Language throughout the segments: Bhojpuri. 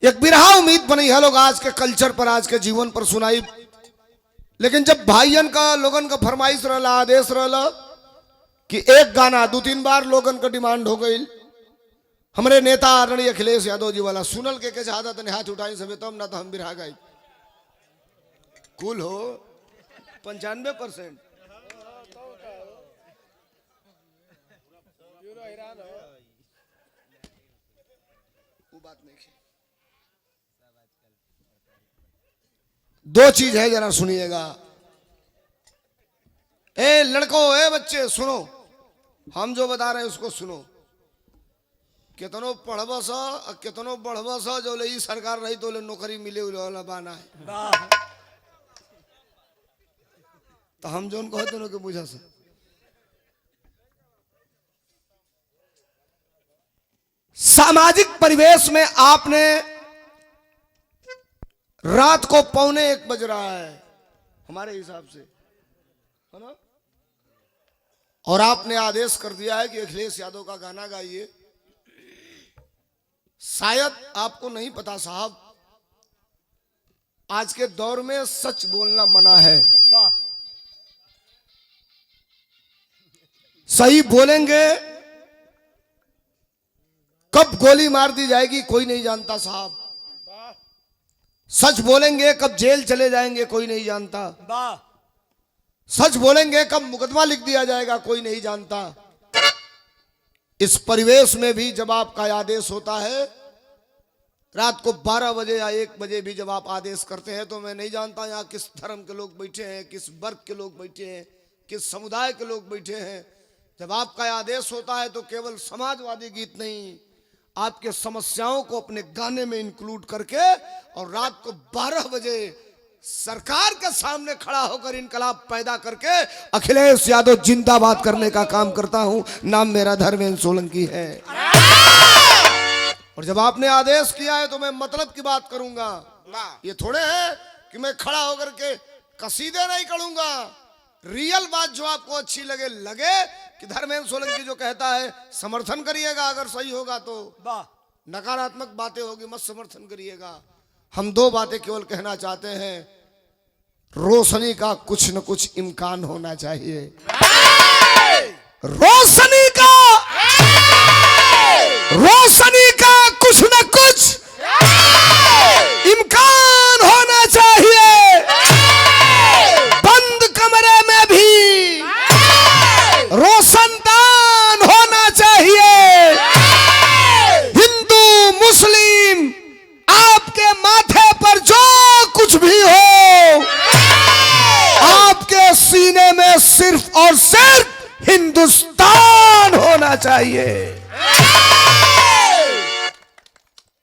एक बिरहा उम्मीद बनी है लोग आज के कल्चर पर, आज के जीवन पर सुनाई। लेकिन जब भाईयन का लोगन का फरमाइश रहला, आदेश रहला कि एक गाना 2-3 बार लोगन का डिमांड हो गई। हमारे नेता आदरणीय अखिलेश यादव जी वाला सुनल के चाहता तने हाथ उठाई सबे तब ना तो हम बिरहा गाई। कुल हो 95%। वो बात नहीं है। दो चीज है, जरा सुनिएगा। ए लड़कों, ए बच्चे सुनो, हम जो बता रहे हैं उसको सुनो। कितनो पढ़बा सा कितनो बढ़बा सा, जो ले सरकार रही तो ले नौकरी मिले वाला बाना है। तो हम जो उनको दोनों के बुझा सा सामाजिक परिवेश में आपने रात को 1:45 बज रहा है हमारे हिसाब से, है ना, और आपने आदेश कर दिया है कि अखिलेश यादव का गाना गाइए। शायद आपको नहीं पता साहब, आज के दौर में सच बोलना मना है। सही बोलेंगे कब गोली मार दी जाएगी कोई नहीं जानता साहब। सच बोलेंगे कब जेल चले जाएंगे कोई नहीं जानता। सच बोलेंगे कब मुकदमा लिख दिया जाएगा कोई नहीं जानता। इस परिवेश में भी जब आपका आदेश होता है, रात को 12 बजे या 1 बजे भी जब आप आदेश करते हैं, तो मैं नहीं जानता यहाँ किस धर्म के लोग बैठे हैं, किस वर्ग के लोग बैठे हैं, किस समुदाय के लोग बैठे हैं। जब आपका आदेश होता है तो केवल समाजवादी गीत नहीं, आपके समस्याओं को अपने गाने में इंक्लूड करके और रात को 12 बजे सरकार के सामने खड़ा होकर इनकलाब पैदा करके अखिलेश यादव जिंदाबाद करने का काम करता हूं। नाम मेरा धर्मेंद्र सोलंकी है। और जब आपने आदेश किया है तो मैं मतलब की बात करूंगा। ये थोड़े है कि मैं खड़ा होकर के कसीदे नहीं करूंगा। रियल बात जो आपको अच्छी लगे कि धर्मेंद्र सोलंकी जो कहता है समर्थन करिएगा, अगर सही होगा तो। नकारात्मक बातें होगी मत समर्थन करिएगा। हम 2 बातें केवल कहना चाहते हैं। रोशनी का कुछ न कुछ इम्कान होना चाहिए। रोशनी का कुछ न कुछ इम्कान होना चाहिए। बंद कमरे में भी रोशनदान होना चाहिए। हिंदू मुस्लिम आपके माथे पर जो कुछ भी हो, आपके सीने में सिर्फ और सिर्फ हिंदुस्तान होना चाहिए।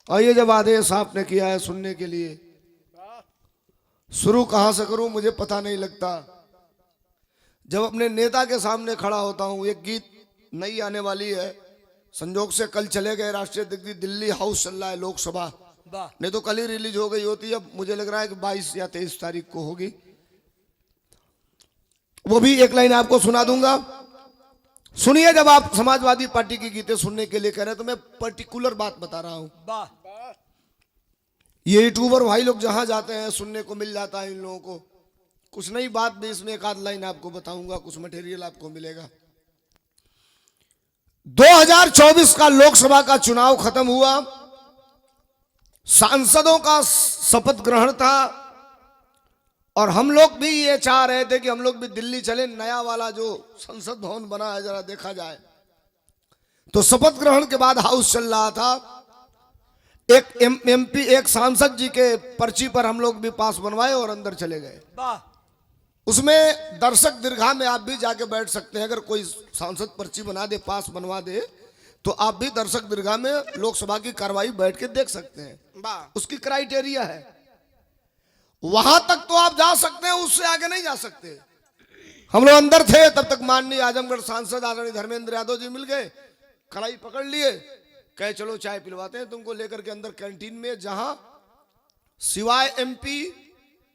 आइए, जब आदेश आपने किया है सुनने के लिए, शुरू कहां से करूं मुझे पता नहीं लगता। जब अपने नेता के सामने खड़ा होता हूं, एक गीत नई आने वाली है, संजोग से कल चले गए राष्ट्रीय दिग्गज, दिल्ली हाउस चल रहा है लोकसभा, नहीं तो कल ही रिलीज हो गई होती। अब मुझे लग रहा है कि 22 या 23 तारीख को होगी। वो भी एक लाइन आपको सुना दूंगा, सुनिए। जब आप समाजवादी पार्टी की गीतें सुनने के लिए कह रहे हैं तो मैं पर्टिकुलर बात बता रहा हूं। ये यूट्यूबर भाई लोग जहां जाते हैं सुनने को मिल जाता है इन लोगों को। कुछ नई बात भी इसमें एक आध लाइन आपको बताऊंगा, कुछ मटेरियल आपको मिलेगा। 2024 का लोकसभा का चुनाव खत्म हुआ, सांसदों का शपथ ग्रहण था और हम लोग भी ये चाह रहे थे कि हम लोग भी दिल्ली चले। नया वाला जो संसद भवन बना है जरा देखा जाए। तो शपथ ग्रहण के बाद हाउस चल रहा था। एक एमपी, एक सांसद जी के पर्ची पर हम लोग भी पास बनवाए और अंदर चले गए। उसमें दर्शक दीर्घा में आप भी जाके बैठ सकते हैं। अगर कोई सांसद पर्ची बना दे, पास बनवा दे, तो आप भी दर्शक दीर्घा में लोकसभा की कार्रवाई बैठ के देख सकते हैं। उसकी क्राइटेरिया है, वहां तक तो आप जा सकते हैं, उससे आगे नहीं जा सकते। हम लोग अंदर थे तब तक माननीय आजमगढ़ सांसद आदरणीय धर्मेंद्र यादव जी मिल गए, कड़ाई पकड़ लिए, कहे चलो चाय पिलवाते हैं तुमको, लेकर के अंदर कैंटीन में, जहां सिवाय एमपी,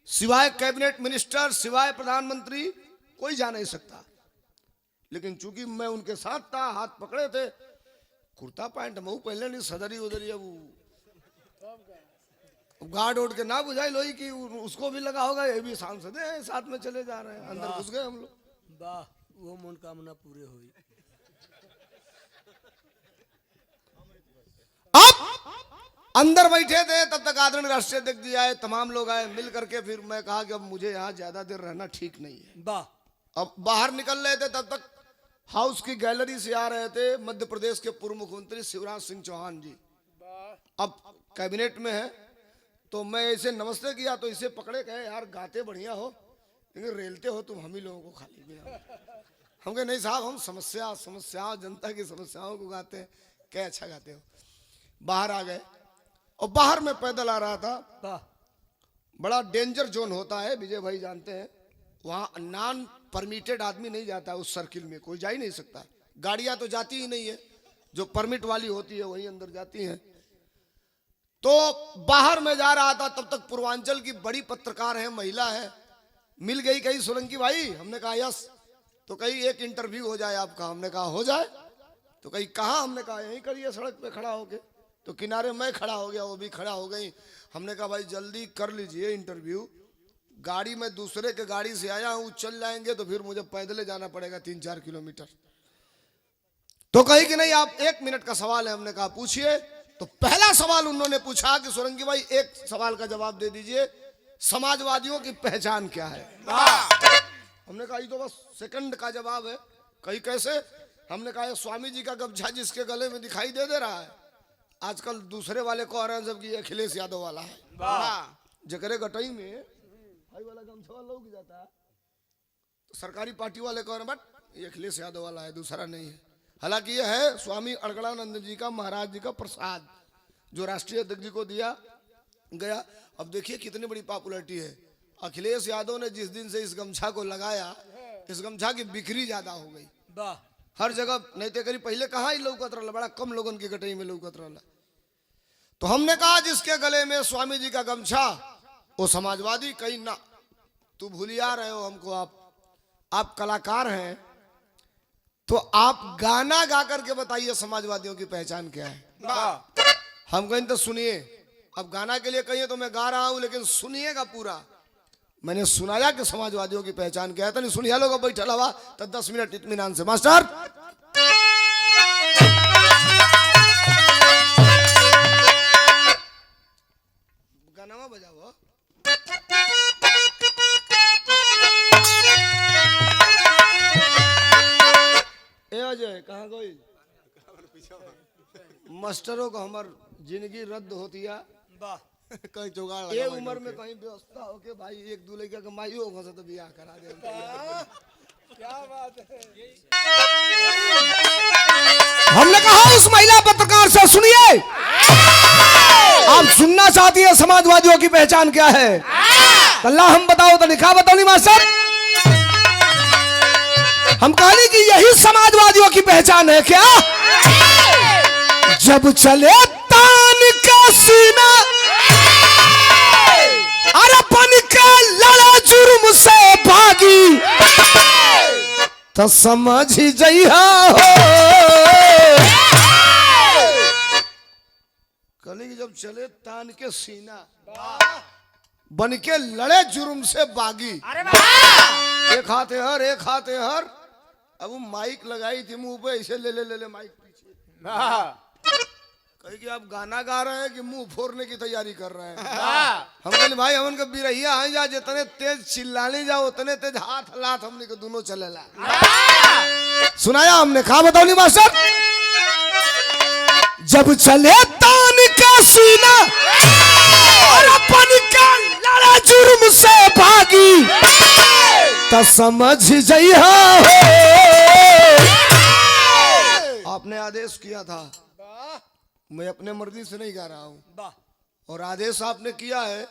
सिवाय कैबिनेट मिनिस्टर, सिवाय प्रधानमंत्री कोई जा नहीं सकता। लेकिन चूंकि मैं उनके साथ था, हाथ पकड़े थे, कुर्ता पैंट मऊ पहले नहीं, सदरी उदरी, अब गार्ड उड़ के ना बुझाई लोई कि उसको भी लगा होगा ये भी सांसद है, साथ में चले जा रहे हैं, अंदर घुस गए हम लोग। वाह, वो मनोकामना पूरे हुई। अब अंदर बैठे थे, तब तक आदरणीय राष्ट्रीय अध्यक्ष जी आए, तमाम लोग आए मिल करके। फिर मैं कहा कि अब मुझे यहाँ ज्यादा देर रहना ठीक नहीं है। वाह, अब बाहर निकल रहे थे, तब तक हाउस की गैलरी से आ रहे थे मध्य प्रदेश के पूर्व मुख्यमंत्री शिवराज सिंह चौहान जी। अब कैबिनेट में है, तो मैं इसे नमस्ते किया तो इसे पकड़े, कहे यार गाते बढ़िया हो लेकिन रेलते हो तुम हम ही लोगों को खाली में। हम कहे नहीं साहब, हम समस्याओं जनता की समस्याओं को गाते हैं। क्या अच्छा गाते हो। बाहर आ गए और बाहर में पैदल आ रहा था। वाह, बड़ा डेंजर जोन होता है, विजय भाई जानते हैं, वहाँ नॉन परमिटेड आदमी नहीं जाता, उस सर्किल में कोई जा ही नहीं सकता। गाड़ियां तो जाती ही नहीं है, जो परमिट वाली होती है वही अंदर जाती हैं। तो बाहर में जा रहा था, तब तक पूर्वांचल की बड़ी पत्रकार है, महिला है, मिल गई। कही सोलंकी भाई, हमने कहा यस। तो कही एक इंटरव्यू हो जाए आपका। हमने कहा हो जाए। तो कही कहाँ? हमने कहा यहीं करिए, सड़क पे खड़ा होके। तो किनारे मैं खड़ा हो गया, वो भी खड़ा हो गई। हमने कहा भाई जल्दी कर लीजिए इंटरव्यू, गाड़ी में दूसरे के गाड़ी से आया हूँ, चल जाएंगे तो फिर मुझे पैदल जाना पड़ेगा 3-4 किलोमीटर। तो कही कि नहीं आप 1 मिनट का सवाल है। हमने कहा पूछिए। तो पहला सवाल उन्होंने पूछा कि सोलंकी भाई एक सवाल का जवाब दे दीजिए, समाजवादियों की पहचान क्या है। हमने कहा ये तो बस सेकंड का जवाब है। कहीं कैसे? हमने कहा स्वामी जी का गमछा जिसके गले में दिखाई दे रहा है, आजकल दूसरे वाले कह रहे हैं जबकि ये अखिलेश यादव वाला है। जकरे गटई में भाई वाला गमछा लोग जाता है, तो सरकारी पार्टी वाले कह रहे हैं बट ये अखिलेश यादव वाला है, दूसरा नहीं है। हालांकि ये है स्वामी अड़गड़ानंद जी का, महाराज जी का प्रसाद, जो राष्ट्रीय अध्यक्ष जी को दिया गया। अब देखिए कितनी बड़ी पॉपुलैरिटी है। अखिलेश यादव ने जिस दिन से इस गमछा को लगाया, इस गमछा की बिक्री ज्यादा हो गई। वाह, हर जगह नहीं तो करी पहले कहाँ ही लौकत रहा, बड़ा कम लोगन की गटई में लौकत रहा। तो हमने कहा जिसके गले में स्वामी जी का गमछा वो समाजवादी। कहीं ना, तू भूलिया रहे हो हमको, आप कलाकार हैं तो आप गाना गा करके बताइए समाजवादियों की पहचान क्या है। हम कहें तो सुनिए। अब गाना के लिए कहिए तो मैं गा रहा हूं, लेकिन सुनिएगा पूरा। मैंने सुनाया कि समाजवादियों की पहचान क्या है, तो नहीं सुनिया लोग बैठल हवा तो 10 मिनट इत्मीनान से। मास्टर गाना बजाओ। ए अजय कहाँ गई? मास्टरों को हमार जिंदगी रद्द होती है। वाह, कहीं जुगाड़ ये उम्र में कहीं व्यवस्था हो के भाई 1-2 लड़का के माई होगा तो बियाह करा दे। क्या बात है। हमने कहा उस महिला पत्रकार से सुनिए, आप सुनना चाहती है समाजवादियों की पहचान क्या है? अल्लाह हम बताओ तो लिखा बताओ नहीं मास्टर। हम कहने की यही समाजवादियों की पहचान है क्या? जब चले तान का सीना, अरे बन के लड़ा जुर्म से भागी, तो समझ जइहा हो। कली जब चले तान के सीना, बन के लड़े जुर्म से बागी। एक हाथ हर, एक हाथ हर। अब वो माइक लगाई थी मुंह पे, इसे ले ले माइक पीछे। कहीं कि आप गाना गा रहे हैं कि मुंह फोड़ने की तैयारी कर रहे हैं। हम कहले भाई हमन के बिरहिया हैं जा, जितने तेज चिल्लाने जाओ उतने तेज हाथ लात हमने के दोनों चलेला। सुनाया हमने, कहा बताओ नहीं मास्टर। जब चले तान का सीना, और अपन का लड़ा जुर्म से भागी, तो समझ जइहा हो। आपने आदेश किया था, मैं अपने मर्जी से नहीं गा रहा हूं, और आदेश आपने किया है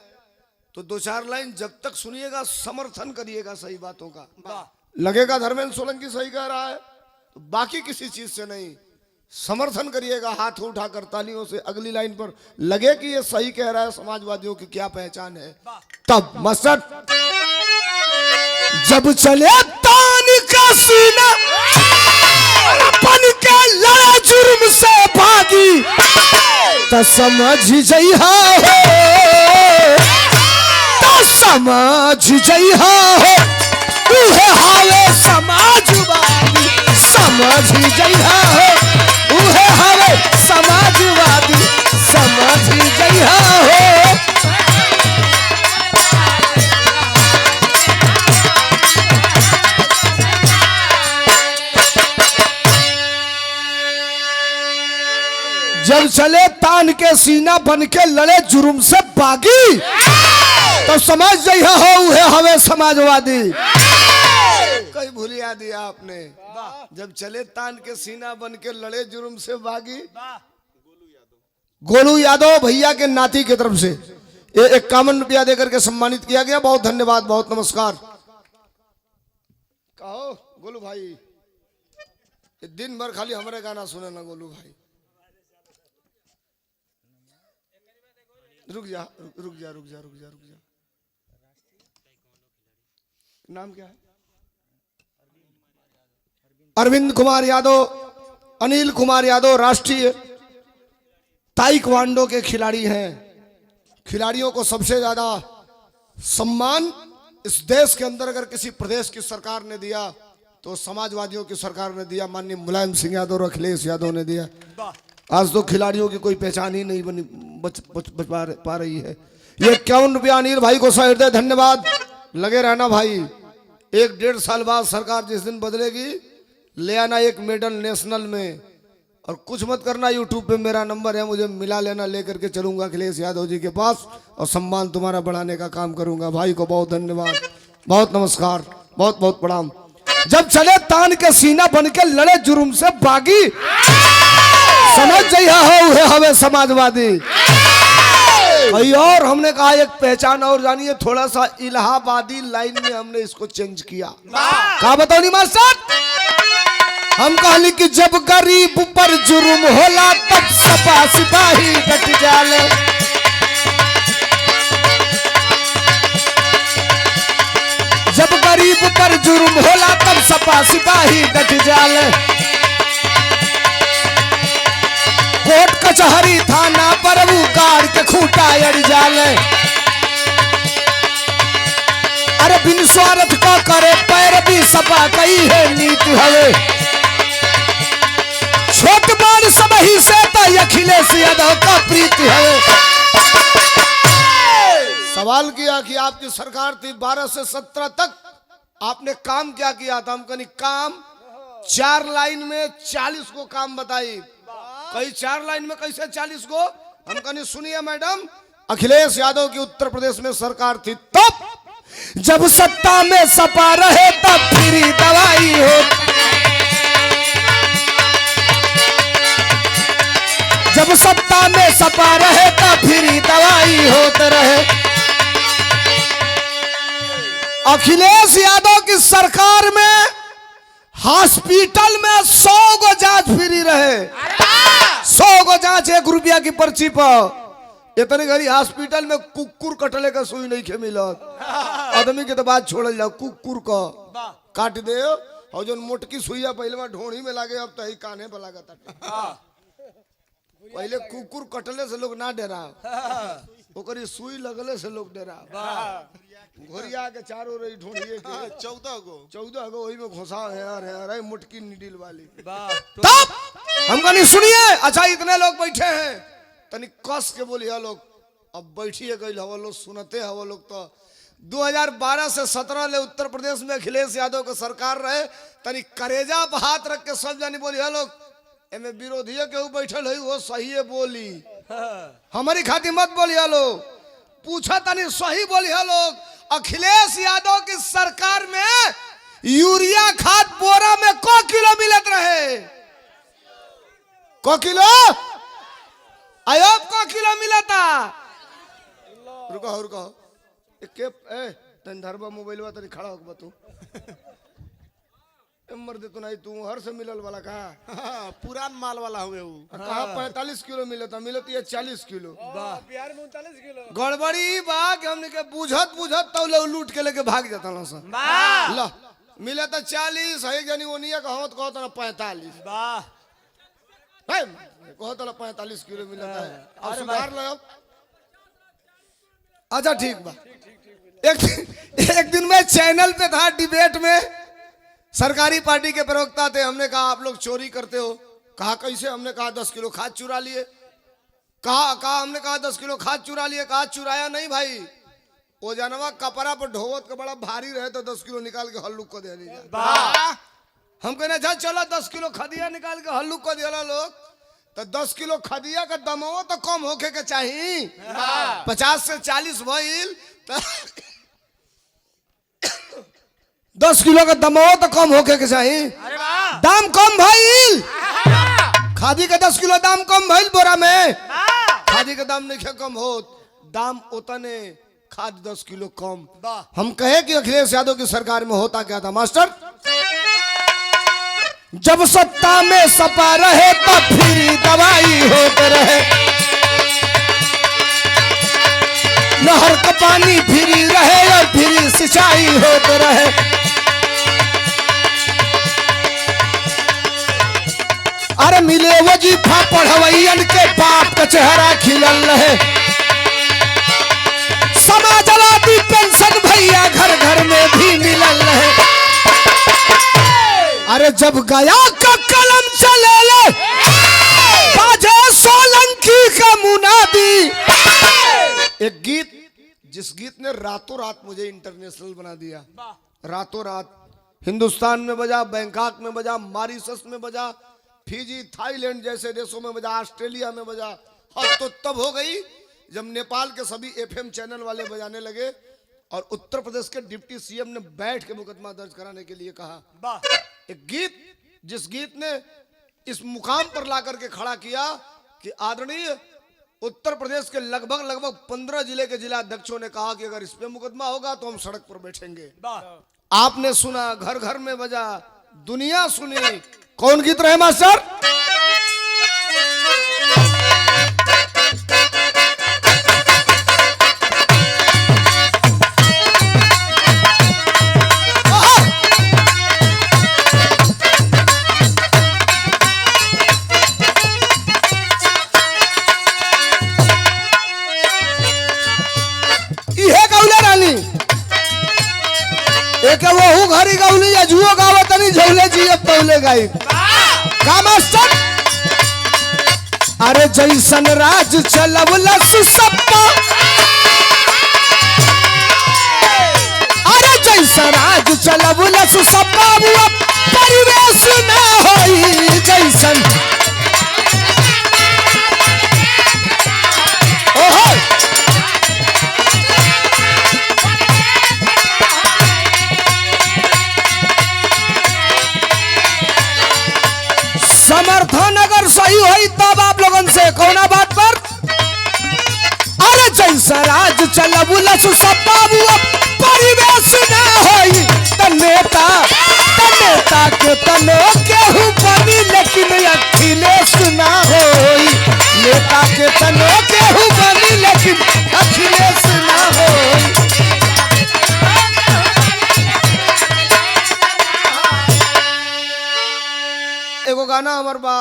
तो 2-4 लाइन जब तक सुनिएगा, समर्थन करिएगा सही बातों का। लगेगा धर्मेंद्र सोलंकी सही कह रहा है तो बाकी किसी चीज से नहीं, समर्थन करिएगा हाथ उठाकर तालियों से। अगली लाइन पर लगे कि ये सही कह रहा है, समाजवादियों की क्या पहचान है, तब मसद। जब चले तान का सीना, अपन के लड़ा जुर्म से भागी, तो समझ जइहा हो, तो समझ जइहा हो, उहे हावे समाजवादी। समझ जइहा हो, उहे हावे समाजवादी। समझ जइहा हो। जब चले तान के सीना बन के लड़े जुर्म से बागी, तो समझ जइहा हो, उहे हवे समाजवादी। कई भूलिया दिया आपने। जब चले तान के सीना बन के लड़े जुर्म से बागी। गोलू यादव भैया के नाती की तरफ से ये 51 रुपया देकर के सम्मानित किया गया। बहुत धन्यवाद, बहुत नमस्कार। कहो गोलू भाई, दिन भर खाली हमारे गाना सुने ना गोलू भाई। रुक जा रुक जा रुक जा रुक जा रुक जा। नाम क्या है? अरविंद कुमार यादव, अनिल कुमार यादव राष्ट्रीय ताइक्वांडो के खिलाड़ी हैं। खिलाड़ियों को सबसे ज्यादा सम्मान इस देश के अंदर अगर किसी प्रदेश की सरकार ने दिया तो समाजवादियों की सरकार ने दिया, माननीय मुलायम सिंह यादव और अखिलेश यादव ने दिया। आज तो खिलाड़ियों की कोई पहचान ही नहीं बनी बच पा रही है। ये 51 रुपया अनिल भाई को सहृदय धन्यवाद। लगे रहना भाई, 1-1.5 साल बाद सरकार जिस दिन बदलेगी ले आना एक मेडल नेशनल में। और कुछ मत करना, यूट्यूब पे मेरा नंबर है, मुझे मिला लेना, लेकर के चलूंगा अखिलेश यादव जी के पास और सम्मान तुम्हारा बढ़ाने का काम करूंगा। भाई को बहुत धन्यवाद, बहुत नमस्कार, बहुत बहुत प्रणाम। जब चले तान के सीना बन के लड़े जुर्म से बागी, समझ जइहा हो, उहे हवे समाजवादी। और हमने कहा एक पहचान और जानिए, थोड़ा सा इलाहाबादी लाइन में हमने इसको चेंज किया। कहा बताओ नहीं मास्टर? हम कहली कि जब गरीब पर जुर्म होला तब सपा सिपाही डट जाले। जब गरीब पर जुर्म होला तब सपा सिपाही डट जाले। कोर्ट कचहरी थाना पर वो गाड़ के खूंटा अड़ जाले। अरे बिन स्वार्थ का करे पैर भी सपा कई है नीति हवे। छोट मान सब ही से अखिलेश यादव का प्रीति है। सवाल किया कि आपकी सरकार थी 12 से 17 तक, आपने काम क्या किया था? हम कहीं काम 4 लाइन में 40 को काम बताई। कई 4 लाइन में कैसे 40 को? हम कहीं सुनिए मैडम, अखिलेश यादव की उत्तर प्रदेश में सरकार थी तब जब सत्ता में सपा रहे तब फ्री दवाई हो। जब सत्ता में सपा रहे तब फ्री दवाई होते रहे। अखिलेश यादव की सरकार में हॉस्पिटल में 100 गो जांच फ्री रहे। 100 गो जांच 1 रुपया की पर्ची पर। इतने घड़ी हॉस्पिटल में कुकुर कटले का सुई नहीं खे मिलत। आदमी के तो बात छोड़ल जाओ, कुकुर का काट दे और जो मोटकी सुइया पहले ढोड़ी में लागे, अब तो ही काने पर लागत। पहले कुकुर कटले से लोग ना डरा, ओकरी सुई लगले से लोग डरा। घोरिया के चारों रही ढूंढिए के 14 गो वही में घुसा है यार मुटकी निडिल वाली। तब हम कहीं सुनिए, अच्छा इतने लोग बैठे हैं, तनी कस के बोलिए लोग। अब बैठिए गई हवा लोग, सुनते हवा लोग। तो 2012 से 17 ले उत्तर प्रदेश में अखिलेश यादव का सरकार रहे। तनी करेजा पर हाथ रख के सब जानी बोलिए लोग। एमे विरोधी के बैठल है वो सही है बोली, हमारी खातिर मत बोलिए लोग। पूछा तनी सही बोलिए लोग। अखिलेश यादव की सरकार में यूरिया खाद बोरा में को किलो मिलत रहे? को किलो? अयोब को किलो मिला था? रुको रुको, धरबा मोबाइल तनी खड़ा हो तू मर्द तो नहीं, तू हर से मिलल वाला का? पुरान माल वाला हुए कहा 45 किलो मिलता, मिलती है 40 किलो। बिहार में 39 किलो। गड़बड़ी बा कि हमने के बुझत तो ले लूट के लेके भाग जाता ना सर। ला मिला था 40 है, जानी वो नहीं कहत कहता 45। कहो तो 45 किलो मिलता है और सुधार लो। अच्छा ठीक बा। एक दिन मैं चैनल पे था डिबेट में, सरकारी पार्टी के प्रवक्ता थे, हमने कहा आप लोग चोरी करते हो, कहा कैसे, हमने कहा 10 किलो खाद चुरा लिए, कहा हमने कहा 10 किलो खाद चुरा लिए, कहा चुराया नहीं भाई, वो जानवा कपड़ा पर ढोवत का बड़ा भारी रहे तो 10 किलो निकाल के हल्लुक को दे दिया। हम कहना जा चलो 10 किलो खदिया निकाल के हल्लुक को दिया लोग, तो 10 किलो खदिया का दमो तो कम होके के चाहिए, 50 से 40 भइल, 10 किलो का दमो तो कम होके के चाहिए, दाम कम भइल, खादी का 10 किलो दाम कम भइल बोरा में, खादी का दाम नहीं कम हो, दाम उतने, खाद 10 किलो कम। हम कहे कि अखिलेश यादव की सरकार में होता क्या था मास्टर, जब सत्ता में सपा रहे तब फ्री दवाई होते रहे, नहर का पानी फ्री रहे और फ्री सिंचाई होते रहे, अरे मिले वजीफा पढ़वैयन के बाप का चेहरा खिलल रहे, समाजवादी पेंशन भैया घर घर में भी मिलल रहे, अरे जब गया का कलम चले ले बाजे सोलंकी का मुनादी, एक गीत जिस गीत ने रातों रात मुझे इंटरनेशनल बना दिया, रातों रात हिंदुस्तान में बजा, बैंकॉक में बजा, मॉरिशस में बजा, फिजी थाईलैंड जैसे देशों में बजा, ऑस्ट्रेलिया में बजा, अब तो तब हो गई जब नेपाल के सभी एफएम चैनल वाले बजाने लगे और उत्तर प्रदेश के डिप्टी सीएम ने बैठ के मुकदमा दर्ज कराने के लिए कहा। एक गीत जिस गीत ने इस मुकाम पर ला करके खड़ा किया कि आदरणीय उत्तर प्रदेश के लगभग 15 जिले के जिला अध्यक्षों ने कहा कि अगर इस पे मुकदमा होगा तो हम सड़क पर बैठेंगे। आपने सुना, घर घर में बजा, दुनिया सुनी, कौन गीत रहे मास्टर? एक वो घरी गौली या जुओ गावत नहीं झौले जी अब तौले गाई का मास्टर, अरे जैसन राज चलवलस सप्पा, अरे जैसन राज चलवलस सप्पा वो परिवेश ना होई, जैसन ओहो समर्थन अगर सही हुई तब आप लोगों से कौना बात पर, अरे जैसा राज चलबुलस सपा परिवेश ना होई, नेता के तनो केहू बनी लेकिन अखिलेश ना होई, नेता के तनो केहू बनी लेकिन अखिलेश ना होई। एगो गाना हमार बा,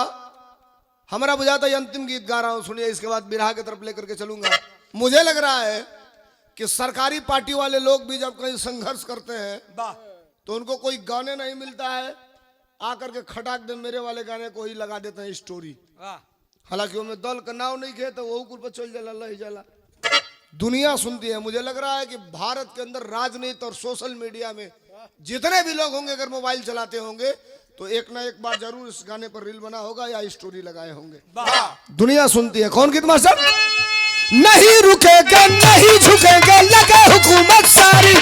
हमारा बुझाता है अंतिम गीत गा रहा हूं, सुनिए, इसके बाद बिरहा की तरफ लेकर के चलूंगा। मुझे लग रहा है कि सरकारी पार्टी वाले लोग भी जब कहीं संघर्ष करते हैं तो उनको कोई गाने नहीं मिलता है, आकर के खटाक दे मेरे वाले गाने को ही लगा देते हैं स्टोरी, हालांकि उनमें दल का नाव नहीं खे तो वो कुल पर चल जाला लही जाला, दुनिया सुनती है। मुझे लग रहा है कि भारत के अंदर राजनीति और सोशल मीडिया में जितने भी लोग होंगे अगर मोबाइल चलाते होंगे तो एक ना एक बार जरूर इस गाने पर रील बना होगा या स्टोरी लगाए होंगे, दुनिया सुनती है। कौन गीत मास्टर? नहीं रुकेंगे नहीं झुकेंगे लगे हुकूमत सारी,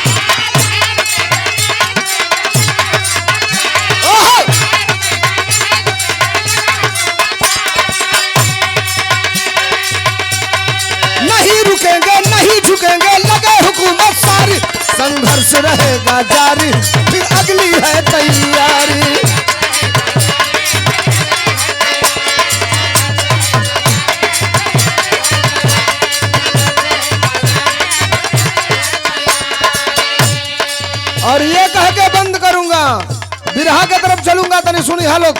नहीं रुकेंगे नहीं झुकेंगे लगे हुकूमत सारी, संघर्ष रहेगा जारी फिर अगली है तैयारी। और ये कह के बंद करूंगा, बिरहा की तरफ चलूंगा, तनी सुनी हालो।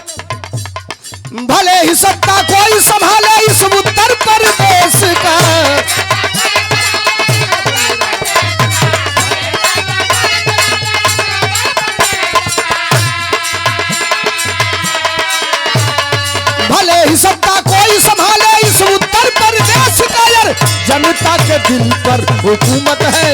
भले ही सत्ता कोई संभाले इस उत्तर प्रदेश का, भले ही सत्ता कोई संभाले इस उत्तर प्रदेश का, यार जनता के दिल पर हुकूमत है